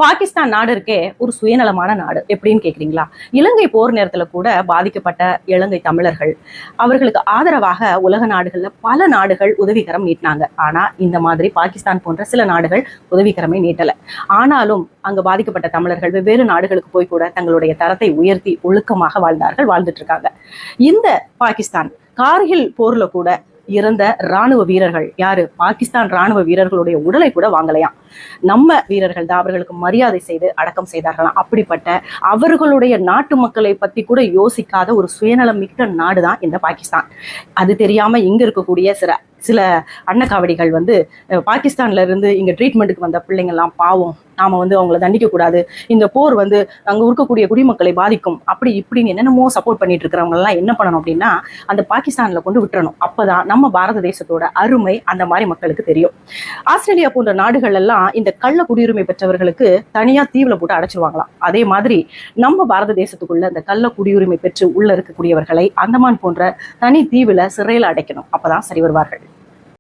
பாகிஸ்தான் நாடு இருக்கே ஒரு சுயநலமான நாடு. எப்படின்னு கேக்குறீங்களா? இலங்கை போர் நேரத்துல கூட பாதிக்கப்பட்ட இலங்கை தமிழர்கள் அவர்களுக்கு ஆதரவாக உலக நாடுகள்ல பல நாடுகள் உதவிகரம் நீட்டினாங்க. ஆனா இந்த மாதிரி பாகிஸ்தான் போன்ற சில நாடுகள் உதவிகரமே நீட்டல. ஆனாலும் அங்க பாதிக்கப்பட்ட தமிழர்கள் வெவ்வேறு நாடுகளுக்கு போய் கூட தங்களுடைய தரத்தை உயர்த்தி ஒழுக்கமாக வாழ்ந்துட்டு இருக்காங்க. இந்த பாகிஸ்தான் கார்கில் போர்ல கூட இறந்த ராணுவ வீரர்கள் யாரு? பாகிஸ்தான் ராணுவ வீரர்களுடைய உடலை கூட வாங்கலையாம். நம்ம வீரர்கள் தான் அவர்களுக்கு மரியாதை செய்து அடக்கம் செய்தார்களாம். அப்படிப்பட்ட அவர்களுடைய நாட்டு மக்களை பத்தி கூட யோசிக்காத ஒரு சுயநலம் மிக்க நாடுதான் இந்த பாகிஸ்தான். அது தெரியாம இங்க இருக்கக்கூடிய சில அன்னக்காவடிகள் பாகிஸ்தான்ல இருந்து இங்க ட்ரீட்மெண்ட்டுக்கு வந்த பிள்ளைங்கள்லாம் பாவம், நாம அவங்கள தண்டிக்க கூடாது, இந்த போர் அங்க இருக்கக்கூடிய குடிமக்களை பாதிக்கும், அப்படி இப்படின்னு என்னென்னமோ சப்போர்ட் பண்ணிட்டு இருக்கிறவங்க எல்லாம் என்ன பண்ணணும் அப்படின்னா அந்த பாகிஸ்தான்ல கொண்டு விட்டுறணும். அப்பதான் நம்ம பாரத தேசத்தோட அருமை அந்த மாதிரி மக்களுக்கு தெரியும். ஆஸ்திரேலியா போன்ற நாடுகள் எல்லாம் இந்த கள்ள குடியுரிமை பெற்றவர்களுக்கு தனியா தீவுல போட்டு அடைச்சிருவாங்களாம். அதே மாதிரி நம்ம பாரத தேசத்துக்குள்ள இந்த கள்ள குடியுரிமை பெற்று உள்ள இருக்கக்கூடியவர்களை அந்தமான் போன்ற தனி தீவுல சிறையில அடைக்கணும். அப்பதான் சரி வருவார்கள்.